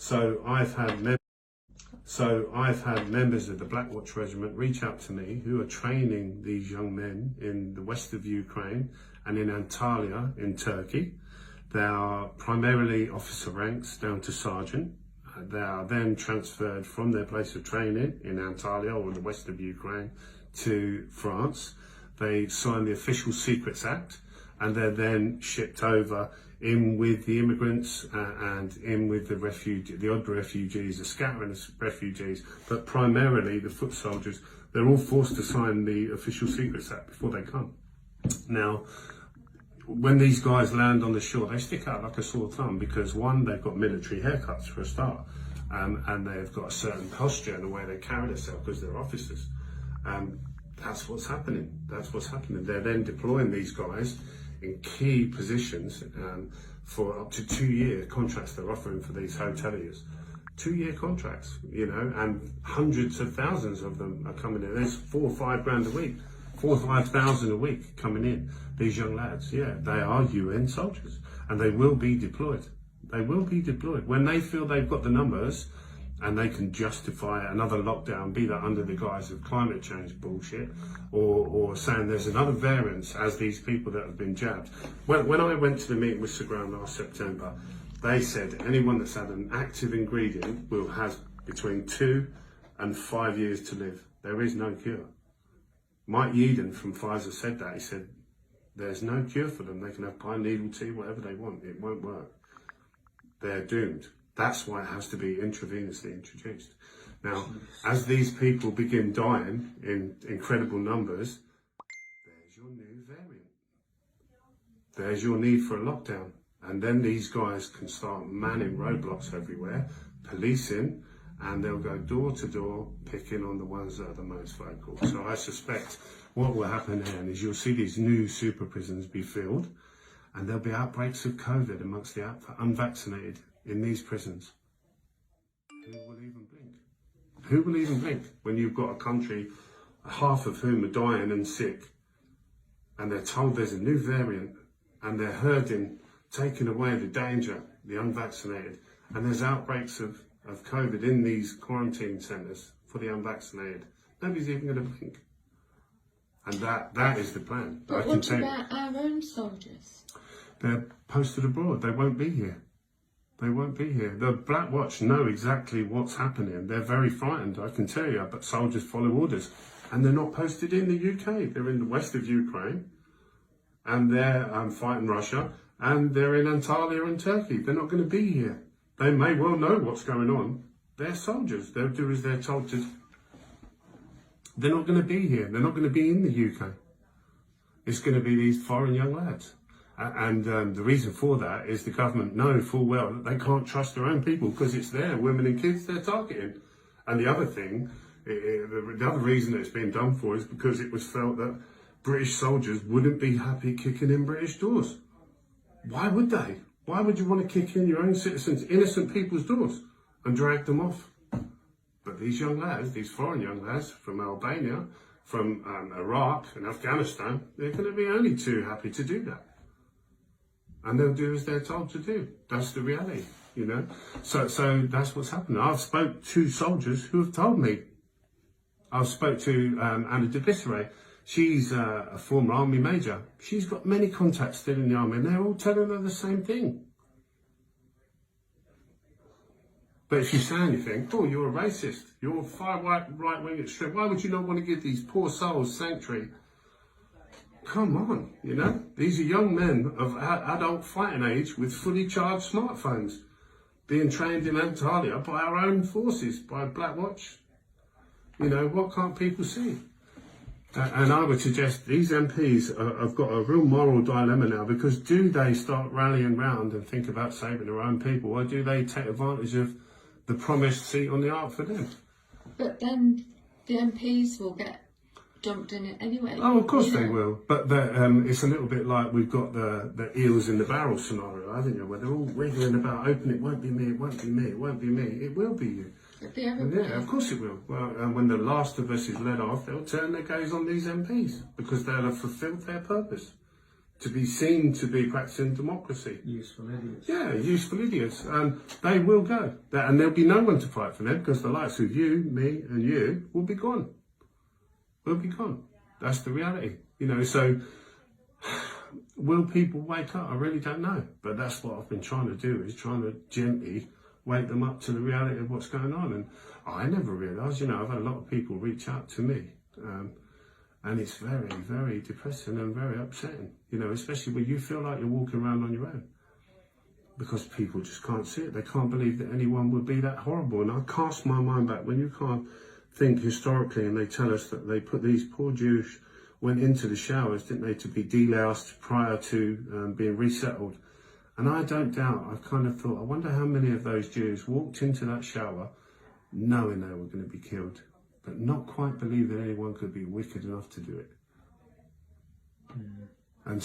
So I've had members of the Black Watch Regiment reach out to me who are training these young men in the west of Ukraine and in Antalya in Turkey. They are primarily officer ranks down to sergeant. They are then transferred from their place of training in Antalya or the west of Ukraine to France. They sign the Official Secrets Act and they're then shipped over in with the immigrants and in with the odd refugees, a scattering of refugees, but primarily the foot soldiers. They're all forced to sign the Official Secrets Act before they come. Now, when these guys land on the shore, they stick out like a sore thumb because one, they've got military haircuts for a start, and they've got a certain posture in the way they carry themselves because they're officers. That's what's happening. That's what's happening. They're then deploying these guys in key positions for up to 2-year contracts they're offering for these hoteliers. 2-year contracts, you know, and hundreds of thousands of them are coming in. There's 4 or 5 grand a week, 4 or 5,000 a week coming in. These young lads, yeah, they are UN soldiers and they will be deployed. They will be deployed when they feel they've got the numbers and they can justify another lockdown, be that under the guise of climate change bullshit or saying there's another variant as these people that have been jabbed. When I went to the meeting with Segram last September, they said anyone that's had an active ingredient will have between 2 and 5 years to live. There is no cure. Mike Yeadon from Pfizer said that. He said there's no cure for them. They can have pine needle tea, whatever they want. It won't work. They're doomed. That's why it has to be intravenously introduced. Now, as these people begin dying in incredible numbers, there's your new variant. There's your need for a lockdown. And then these guys can start manning roadblocks everywhere, policing, and they'll go door to door, picking on the ones that are the most vocal. So I suspect what will happen then is you'll see these new super prisons be filled, and there'll be outbreaks of COVID amongst the unvaccinated in these prisons. Who will even blink? Who will even blink when you've got a country, half of whom are dying and sick, and they're told there's a new variant, and they're herding, taking away the danger, the unvaccinated, and there's outbreaks of COVID in these quarantine centres for the unvaccinated. Nobody's even going to blink. And that is the plan. But what about our own soldiers? They're posted abroad. They won't be here. They won't be here. The Black Watch know exactly what's happening. They're very frightened, I can tell you, but soldiers follow orders. And they're not posted in the UK. They're in the west of Ukraine, and they're fighting Russia, and they're in Antalya in Turkey. They're not going to be here. They may well know what's going on. They're soldiers. They'll do as they're told to. They're not going to be here. They're not going to be in the UK. It's going to be these foreign young lads. And the reason for that is the government know full well that they can't trust their own people because it's their women and kids they're targeting. And the other thing, the other reason it's being done for is because it was felt that British soldiers wouldn't be happy kicking in British doors. Why would they? Why would you want to kick in your own citizens, innocent people's doors and drag them off? But these young lads, these foreign young lads from Albania, from Iraq and Afghanistan, they're going to be only too happy to do that. And they'll do as they're told to do. That's the reality, you know. So that's what's happening. I've spoke to soldiers who have told me. I've spoke to Anna de Bisseret. She's a former army major. She's got many contacts still in the army, and they're all telling her the same thing. But if you say anything, oh, you're a racist, you're a far right-wing extreme, why would you not want to give these poor souls sanctuary? Come on, you know, these are young men of adult fighting age with fully charged smartphones being trained in Antalya by our own forces, by Black Watch. You know, what can't people see? And I would suggest these MPs have got a real moral dilemma now, because do they start rallying round and think about saving their own people, or do they take advantage of the promised seat on the ark for them? But then the MPs will get dumped in it anyway. Oh, of course they will. But it's a little bit like we've got the eels in the barrel scenario, haven't you? Where they're all wiggling about, it won't be me, it won't be me, it won't be me. It will be you. Yeah, of course it will. Well, and when the last of us is let off, they'll turn their gaze on these MPs because they'll have fulfilled their purpose to be seen to be practicing democracy. Useful idiots. Yeah, useful idiots. And they will go. And there'll be no one to fight for them because the likes of you, me, and you will be gone. We'll be gone. That's the reality. You know, so will people wake up? I really don't know. But that's what I've been trying to do, is trying to gently wake them up to the reality of what's going on. And I never realised, you know, I've had a lot of people reach out to me. And it's very, very depressing and very upsetting, you know, especially when you feel like you're walking around on your own. Because people just can't see it. They can't believe that anyone would be that horrible. And I cast my mind back when you can't think historically, and they tell us that they put these poor Jews went into the showers, didn't they, to be deloused prior to being resettled. And I don't doubt, I kind of thought, I wonder how many of those Jews walked into that shower knowing they were going to be killed, but not quite believe that anyone could be wicked enough to do it. And